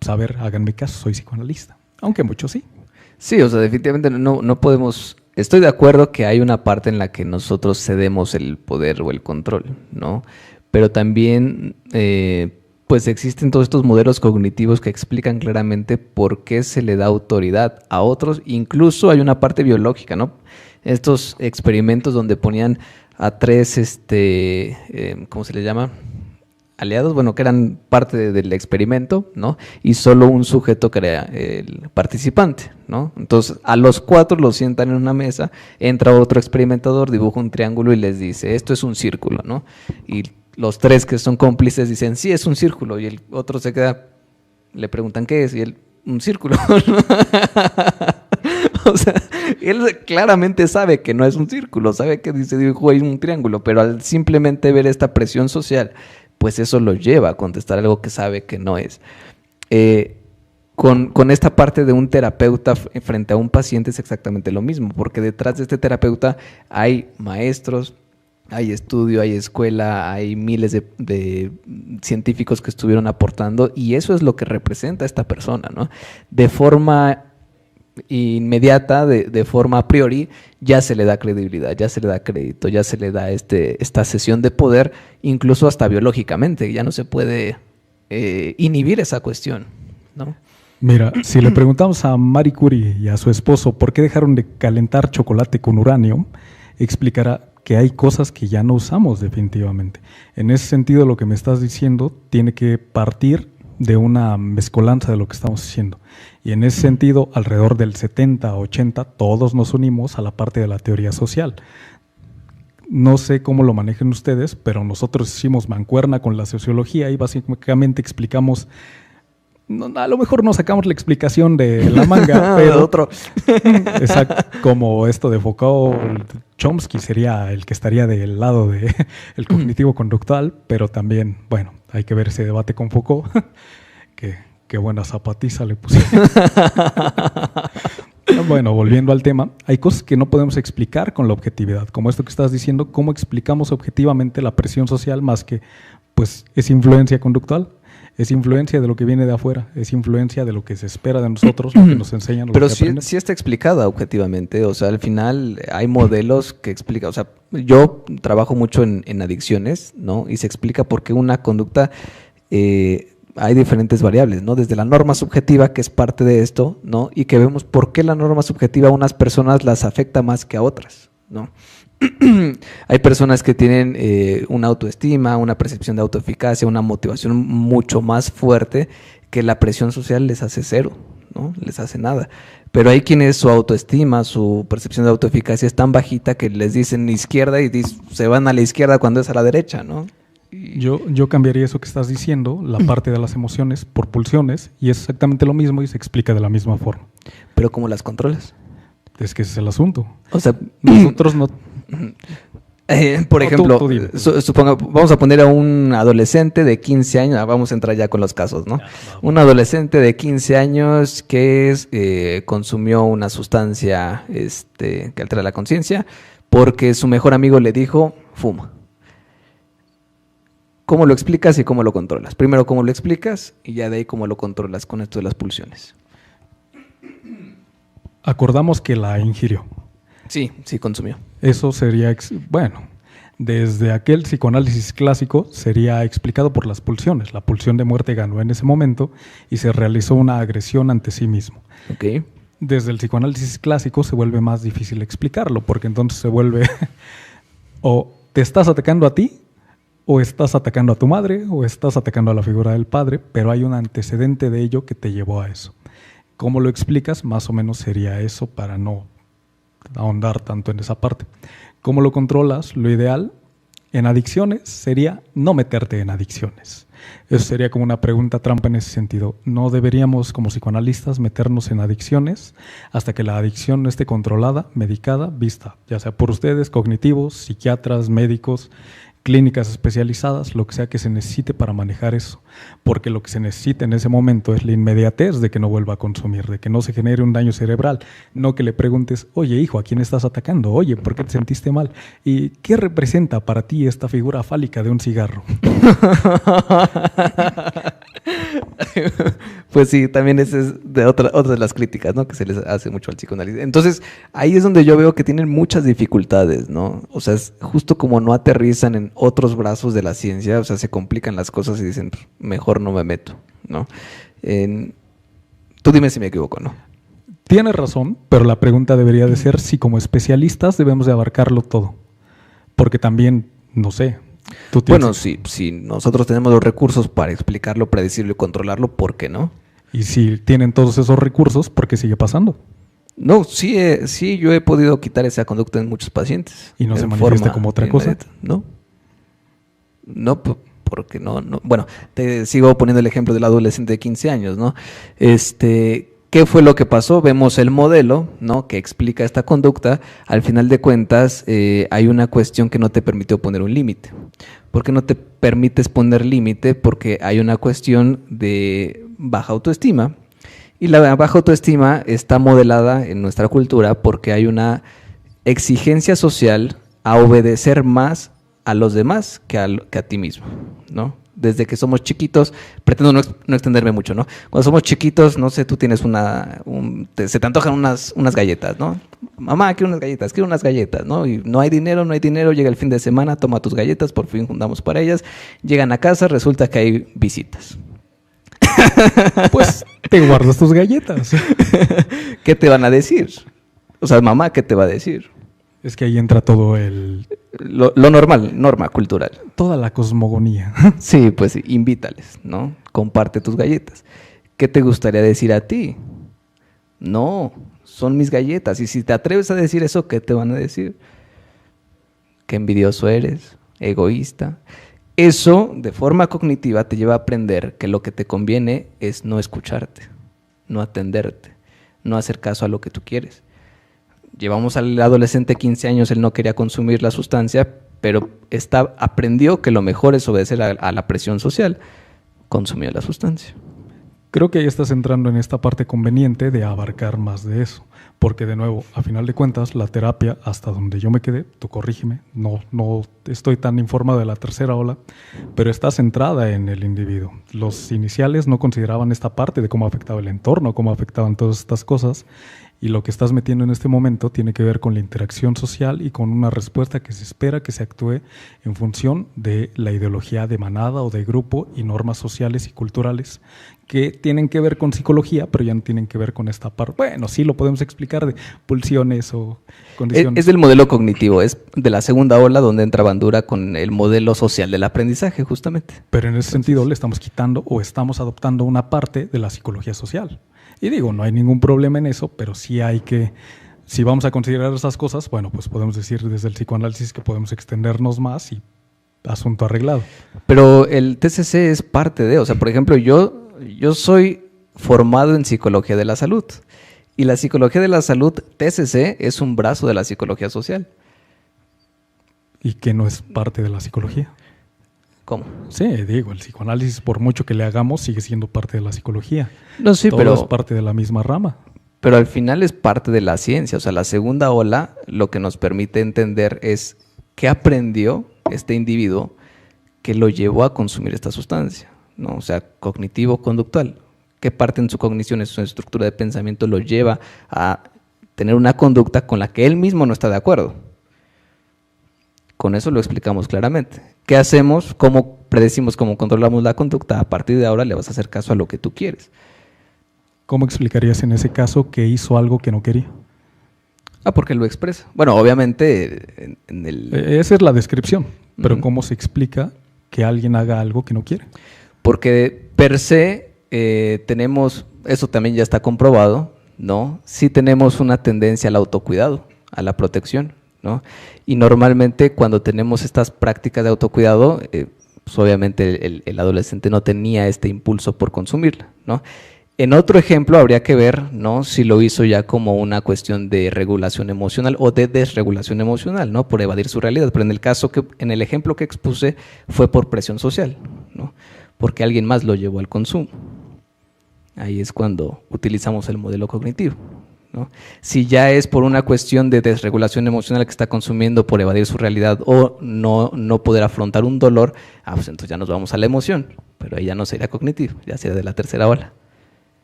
saber, háganme caso, soy psicoanalista. Aunque muchos sí. Sí, o sea, definitivamente no podemos. Estoy de acuerdo que hay una parte en la que nosotros cedemos el poder o el control, ¿no? Pero también, pues existen todos estos modelos cognitivos que explican claramente por qué se le da autoridad a otros. Incluso hay una parte biológica, ¿no? Estos experimentos donde ponían a tres, ¿cómo se les llama? Aliados, bueno, que eran parte del experimento, ¿no? Y solo un sujeto que era el participante, ¿no? Entonces, a los 4 los sientan en una mesa, entra otro experimentador, dibuja un triángulo y les dice, esto es un círculo, ¿no? Y los 3 que son cómplices dicen, sí, es un círculo, y el otro se queda, le preguntan qué es, y él, un círculo, ¿no? O sea, él claramente sabe que no es un círculo, sabe que dice dibujó ahí un triángulo, pero al simplemente ver esta presión social, pues eso lo lleva a contestar algo que sabe que no es. Con esta parte de un terapeuta frente a un paciente es exactamente lo mismo, porque detrás de este terapeuta hay maestros, hay estudio, hay escuela, hay miles de científicos que estuvieron aportando, y eso es lo que representa a esta persona, ¿no? De forma inmediata, de forma a priori, ya se le da credibilidad, ya se le da crédito, ya se le da esta cesión de poder, incluso hasta biológicamente, ya no se puede inhibir esa cuestión, ¿no? Mira, si le preguntamos a Marie Curie y a su esposo por qué dejaron de calentar chocolate con uranio, explicará que hay cosas que ya no usamos definitivamente. En ese sentido, lo que me estás diciendo tiene que partir de una mezcolanza de lo que estamos haciendo. Y en ese sentido, alrededor del 70-80, todos nos unimos a la parte de la teoría social. No sé cómo lo manejen ustedes, pero nosotros hicimos mancuerna con la sociología y básicamente explicamos, a lo mejor no sacamos la explicación de la manga, pero otro. Exacto, como esto de Foucault, Chomsky sería el que estaría del lado del cognitivo conductual, pero también, bueno, hay que ver ese debate con Foucault. Qué buena zapatiza le pusieron. Bueno, volviendo al tema, hay cosas que no podemos explicar con la objetividad, como esto que estás diciendo, ¿cómo explicamos objetivamente la presión social más que, pues, es influencia conductual? Es influencia de lo que viene de afuera, es influencia de lo que se espera de nosotros, lo que nos enseñan. Pero sí está explicada objetivamente, o sea, al final hay modelos que explican, o sea, yo trabajo mucho en adicciones, ¿no? Y se explica por qué una conducta, hay diferentes variables, ¿no? Desde la norma subjetiva, que es parte de esto, ¿no? Y que vemos por qué la norma subjetiva a unas personas las afecta más que a otras, ¿no? Hay personas que tienen una autoestima, una percepción de autoeficacia, una motivación mucho más fuerte que la presión social les hace cero, ¿no? Les hace nada. Pero hay quienes su autoestima, su percepción de autoeficacia es tan bajita que les dicen izquierda y se van a la izquierda cuando es a la derecha, ¿no? Yo cambiaría eso que estás diciendo, la parte de las emociones, por pulsiones, y es exactamente lo mismo y se explica de la misma forma. ¿Pero cómo las controlas? Es que ese es el asunto. O sea, nosotros no... por ejemplo, vamos a poner a un adolescente de 15 años, vamos a entrar ya con los casos, ¿no? Un adolescente de 15 años que consumió una sustancia que altera la conciencia porque su mejor amigo le dijo, fuma. ¿Cómo lo explicas y cómo lo controlas? Primero, ¿cómo lo explicas? Y ya de ahí, ¿cómo lo controlas con esto de las pulsiones? Acordamos que la ingirió. Sí, consumió. Eso sería, bueno, desde aquel psicoanálisis clásico sería explicado por las pulsiones. La pulsión de muerte ganó en ese momento y se realizó una agresión ante sí mismo. Okay. Desde el psicoanálisis clásico se vuelve más difícil explicarlo, porque entonces se vuelve o te estás atacando a ti, o estás atacando a tu madre, o estás atacando a la figura del padre, pero hay un antecedente de ello que te llevó a eso. ¿Cómo lo explicas? Más o menos sería eso para no ahondar tanto en esa parte. ¿Cómo lo controlas? Lo ideal en adicciones sería no meterte en adicciones. Eso sería como una pregunta trampa en ese sentido. No deberíamos, como psicoanalistas, meternos en adicciones hasta que la adicción no esté controlada, medicada, vista, ya sea por ustedes, cognitivos, psiquiatras, médicos, clínicas especializadas, lo que sea que se necesite para manejar eso, porque lo que se necesita en ese momento es la inmediatez de que no vuelva a consumir, de que no se genere un daño cerebral, no que le preguntes, oye hijo, ¿a quién estás atacando? Oye, ¿por qué te sentiste mal? ¿Y qué representa para ti esta figura fálica de un cigarro? Pues sí, también esa es de otra de las críticas, ¿no? Que se les hace mucho al psicoanálisis. Entonces, ahí es donde yo veo que tienen muchas dificultades, ¿no? O sea, es justo como no aterrizan en otros brazos de la ciencia, o sea, se complican las cosas y dicen, mejor no me meto, ¿no? Tú dime si me equivoco, ¿no? Tienes razón, pero la pregunta debería de ser si como especialistas debemos de abarcarlo todo. Porque también, no sé. Bueno, si nosotros tenemos los recursos para explicarlo, predecirlo y controlarlo, ¿por qué no? Y si tienen todos esos recursos, ¿por qué sigue pasando? No, sí, yo he podido quitar esa conducta en muchos pacientes. ¿Y no se manifiesta como otra cosa? No, porque no. Bueno, te sigo poniendo el ejemplo del adolescente de 15 años, ¿no? ¿Qué fue lo que pasó? Vemos el modelo, ¿no? Que explica esta conducta. Al final de cuentas, hay una cuestión que no te permitió poner un límite. ¿Por qué no te permites poner límite? Porque hay una cuestión de baja autoestima. Y la baja autoestima está modelada en nuestra cultura porque hay una exigencia social a obedecer más a los demás que a ti mismo, ¿no? Desde que somos chiquitos, pretendo no extenderme mucho, ¿no? Cuando somos chiquitos, no sé, tú tienes se te antojan unas galletas, ¿no? Mamá, quiero unas galletas, ¿no? Y no hay dinero, llega el fin de semana, toma tus galletas, por fin juntamos para ellas, llegan a casa, resulta que hay visitas. Pues te guardas tus galletas. ¿Qué te van a decir? O sea, mamá, ¿qué te va a decir? Es que ahí entra todo lo normal, norma cultural. Toda la cosmogonía. Sí, pues sí, invítales, ¿no? Comparte tus galletas. ¿Qué te gustaría decir a ti? No, son mis galletas. Y si te atreves a decir eso, ¿qué te van a decir? Qué envidioso eres, egoísta. Eso, de forma cognitiva, te lleva a aprender que lo que te conviene es no escucharte, no atenderte, no hacer caso a lo que tú quieres. Llevamos al adolescente 15 años, él no quería consumir la sustancia, pero aprendió que lo mejor es obedecer a la presión social. Consumió la sustancia. Creo que ahí estás entrando en esta parte conveniente de abarcar más de eso. Porque, de nuevo, a final de cuentas, la terapia, hasta donde yo me quedé, tú corrígeme, no estoy tan informado de la tercera ola, pero está centrada en el individuo. Los iniciales no consideraban esta parte de cómo afectaba el entorno, cómo afectaban todas estas cosas. Y lo que estás metiendo en este momento tiene que ver con la interacción social y con una respuesta que se espera que se actúe en función de la ideología de manada o de grupo y normas sociales y culturales que tienen que ver con psicología, pero ya no tienen que ver con esta parte. Bueno, sí lo podemos explicar de pulsiones o condiciones. Es del modelo cognitivo, es de la segunda ola donde entra Bandura con el modelo social del aprendizaje, justamente. Pero en ese sentido le estamos quitando o estamos adoptando una parte de la psicología social. Y digo, no hay ningún problema en eso, pero sí hay que, si vamos a considerar esas cosas, bueno, pues podemos decir desde el psicoanálisis que podemos extendernos más y asunto arreglado. Pero el TCC es parte de, o sea, por ejemplo, yo soy formado en psicología de la salud y la psicología de la salud, TCC, es un brazo de la psicología social. ¿Y que no es parte de la psicología? ¿Cómo? Sí, digo, el psicoanálisis, por mucho que le hagamos, sigue siendo parte de la psicología. No, sí, todo es parte de la misma rama. Pero al final es parte de la ciencia. O sea, la segunda ola lo que nos permite entender es qué aprendió este individuo que lo llevó a consumir esta sustancia, ¿no? O sea, cognitivo-conductual. ¿Qué parte en su cognición, en su estructura de pensamiento lo lleva a tener una conducta con la que él mismo no está de acuerdo? Con eso lo explicamos claramente. ¿Qué hacemos? ¿Cómo predecimos, cómo controlamos la conducta? A partir de ahora le vas a hacer caso a lo que tú quieres. ¿Cómo explicarías en ese caso que hizo algo que no quería? Porque lo expresa. Bueno, obviamente esa es la descripción, pero ¿cómo se explica que alguien haga algo que no quiere? Porque per se tenemos, eso también ya está comprobado, ¿no? Sí tenemos una tendencia al autocuidado, a la protección, ¿no? Y normalmente cuando tenemos estas prácticas de autocuidado, pues obviamente el adolescente no tenía este impulso por consumirla, ¿no? En otro ejemplo habría que ver, ¿no?, si lo hizo ya como una cuestión de regulación emocional o de desregulación emocional, ¿no?, por evadir su realidad. Pero en el ejemplo que expuse fue por presión social, ¿no?, porque alguien más lo llevó al consumo. Ahí es cuando utilizamos el modelo cognitivo, ¿no? Si ya es por una cuestión de desregulación emocional que está consumiendo por evadir su realidad o no poder afrontar un dolor, pues entonces ya nos vamos a la emoción, pero ahí ya no sería cognitivo, ya sería de la tercera ola.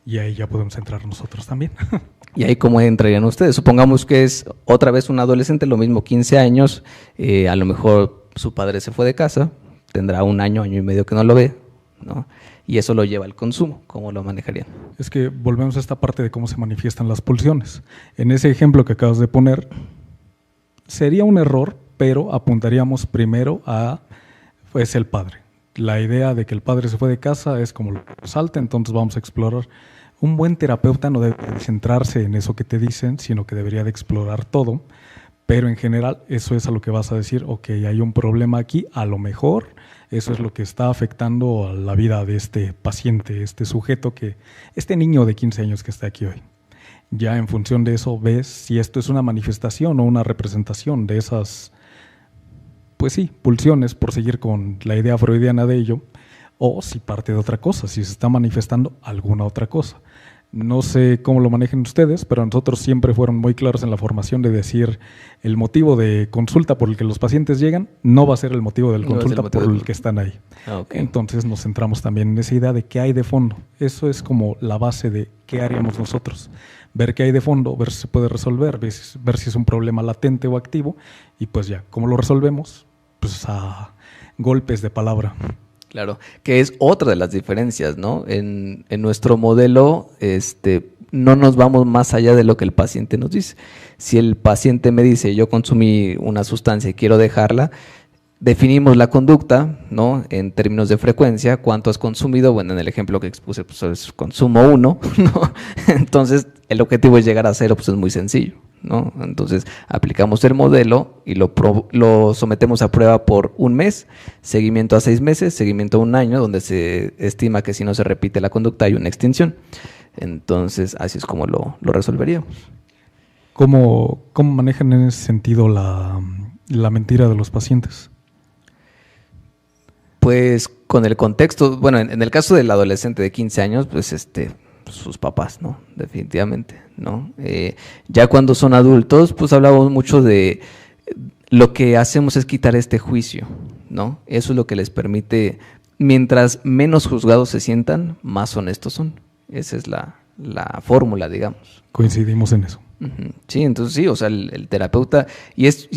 Y ahí ya podemos entrar nosotros también. ¿Y ahí cómo entrarían ustedes? Supongamos que es otra vez un adolescente, lo mismo, 15 años, a lo mejor su padre se fue de casa, tendrá un año y medio que no lo ve, ¿no? Y eso lo lleva al consumo. ¿Cómo lo manejarían? Es que volvemos a esta parte de cómo se manifiestan las pulsiones. En ese ejemplo que acabas de poner, sería un error, pero apuntaríamos primero a pues, el padre. La idea de que el padre se fue de casa es como lo salta, entonces vamos a explorar. Un buen terapeuta no debe centrarse en eso que te dicen, sino que debería de explorar todo, pero en general eso es a lo que vas a decir, ok, hay un problema aquí, a lo mejor eso es lo que está afectando a la vida de este paciente, este sujeto, este niño de 15 años que está aquí hoy. Ya en función de eso ves si esto es una manifestación o una representación de esas, pues sí, pulsiones, por seguir con la idea freudiana de ello, o si parte de otra cosa, si se está manifestando alguna otra cosa. No sé cómo lo manejen ustedes, pero nosotros siempre fueron muy claros en la formación de decir el motivo de consulta por el que los pacientes llegan no va a ser el motivo de consulta por el que están ahí. Okay. Entonces nos centramos también en esa idea de qué hay de fondo. Eso es como la base de qué haríamos nosotros. Ver qué hay de fondo, ver si se puede resolver, ver si es un problema latente o activo y pues ya, ¿cómo lo resolvemos? Pues a golpes de palabra. Claro, que es otra de las diferencias, ¿no? En nuestro modelo, no nos vamos más allá de lo que el paciente nos dice. Si el paciente me dice, yo consumí una sustancia y quiero dejarla, definimos la conducta, ¿no?, en términos de frecuencia, cuánto has consumido. Bueno, en el ejemplo que expuse, pues es consumo 1, ¿no? Entonces, el objetivo es llegar a 0, pues es muy sencillo, ¿no? Entonces, aplicamos el modelo y lo sometemos a prueba por un mes, seguimiento a 6 meses, seguimiento a 1 año, donde se estima que si no se repite la conducta hay una extinción. Entonces, así es como lo resolveríamos. ¿Cómo manejan en ese sentido la mentira de los pacientes? Pues con el contexto, bueno, en el caso del adolescente de 15 años, pues sus papás, ¿no? Definitivamente, ¿no? Ya cuando son adultos, pues hablamos mucho de lo que hacemos es quitar este juicio, ¿no? Eso es lo que les permite, mientras menos juzgados se sientan, más honestos son. Esa es la fórmula, digamos. Coincidimos en eso. Uh-huh. Sí, entonces sí, o sea, el terapeuta, y es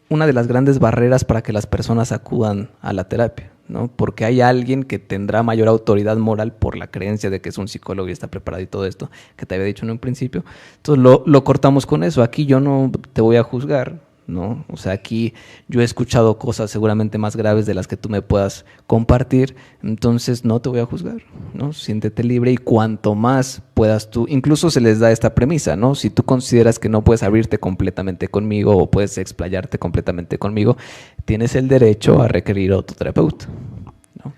una de las grandes barreras para que las personas acudan a la terapia, ¿no? Porque hay alguien que tendrá mayor autoridad moral por la creencia de que es un psicólogo y está preparado y todo esto que te había dicho en un principio. Entonces lo cortamos con eso. Aquí yo no te voy a juzgar, ¿no? O sea, aquí yo he escuchado cosas seguramente más graves de las que tú me puedas compartir, entonces no te voy a juzgar, ¿no? Siéntete libre y cuanto más puedas tú, incluso se les da esta premisa, ¿no? Si tú consideras que no puedes abrirte completamente conmigo o puedes explayarte completamente conmigo, tienes el derecho a requerir a otro terapeuta, ¿no?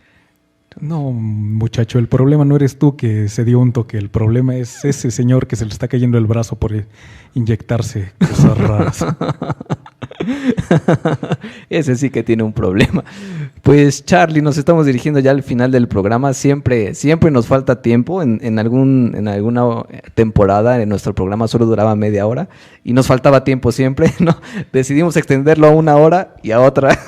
No, muchacho, el problema no eres tú que se dio un toque, el problema es ese señor que se le está cayendo el brazo por inyectarse cosas raras. Ese sí que tiene un problema. Pues Charlie, nos estamos dirigiendo ya al final del programa. Siempre nos falta tiempo. En alguna temporada en nuestro programa solo duraba media hora y nos faltaba tiempo siempre, ¿no? Decidimos extenderlo a 1 hora y a otra.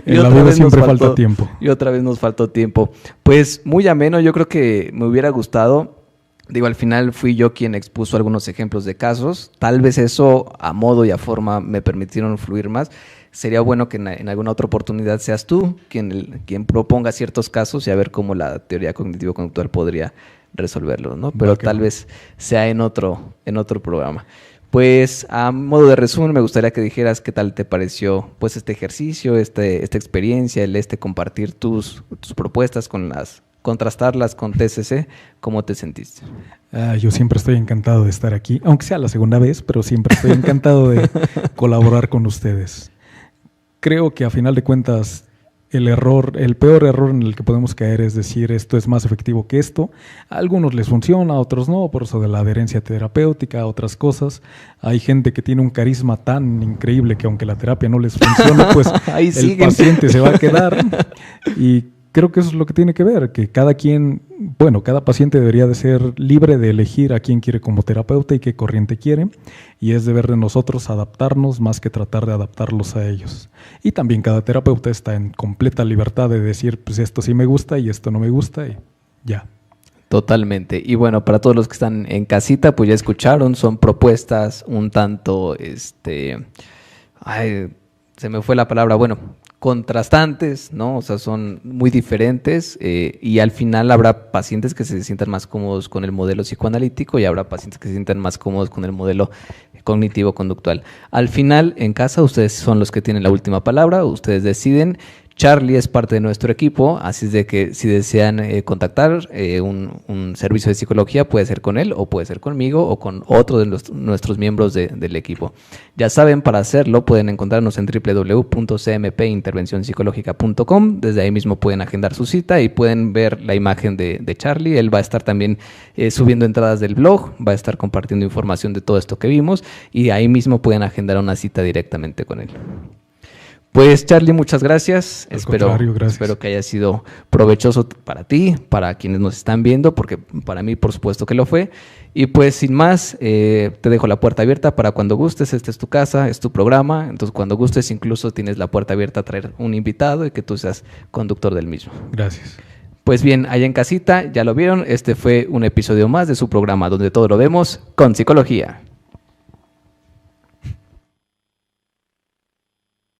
En la vida siempre falta tiempo. Y otra vez nos faltó tiempo. Pues muy ameno, yo creo que me hubiera gustado. Digo, al final fui yo quien expuso algunos ejemplos de casos. Tal vez eso a modo y a forma me permitieron fluir más. Sería bueno que en alguna otra oportunidad seas tú quien proponga ciertos casos y a ver cómo la teoría cognitivo-conductual podría resolverlo, ¿no? Pero tal vez sea en otro programa. Pues a modo de resumen me gustaría que dijeras qué tal te pareció pues este ejercicio, esta experiencia, el compartir tus propuestas con las contrastarlas con TCC, ¿cómo te sentiste? Yo siempre estoy encantado de estar aquí, aunque sea la segunda vez, pero siempre estoy encantado de colaborar con ustedes. Creo que a final de cuentas el peor error en el que podemos caer es decir esto es más efectivo que esto. A algunos les funciona, a otros no, por eso de la adherencia terapéutica, a otras cosas. Hay gente que tiene un carisma tan increíble que aunque la terapia no les funciona, pues el paciente se va a quedar. Y creo que eso es lo que tiene que ver, que cada paciente debería de ser libre de elegir a quién quiere como terapeuta y qué corriente quiere, y es deber de nosotros adaptarnos más que tratar de adaptarlos a ellos. Y también cada terapeuta está en completa libertad de decir, pues esto sí me gusta y esto no me gusta, y ya. Totalmente. Y bueno, para todos los que están en casita, pues ya escucharon, son propuestas un tanto, se me fue la palabra, contrastantes, ¿no? O sea, son muy diferentes y al final habrá pacientes que se sientan más cómodos con el modelo psicoanalítico y habrá pacientes que se sientan más cómodos con el modelo cognitivo-conductual. Al final, en casa, ustedes son los que tienen la última palabra, ustedes deciden. Charlie es parte de nuestro equipo, así es de que si desean contactar un servicio de psicología, puede ser con él o puede ser conmigo o con otro de nuestros miembros del equipo. Ya saben, para hacerlo pueden encontrarnos en www.cmpintervencionpsicológica.com. Desde ahí mismo pueden agendar su cita y pueden ver la imagen de Charlie. Él va a estar también subiendo entradas del blog, va a estar compartiendo información de todo esto que vimos y ahí mismo pueden agendar una cita directamente con él. Pues Charlie, muchas gracias. Espero que haya sido provechoso para ti, para quienes nos están viendo, porque para mí por supuesto que lo fue. Y pues sin más, te dejo la puerta abierta para cuando gustes. Esta es tu casa, es tu programa. Entonces cuando gustes incluso tienes la puerta abierta a traer un invitado y que tú seas conductor del mismo. Gracias. Pues bien, allá en casita, ya lo vieron, este fue un episodio más de su programa donde todo lo vemos con psicología.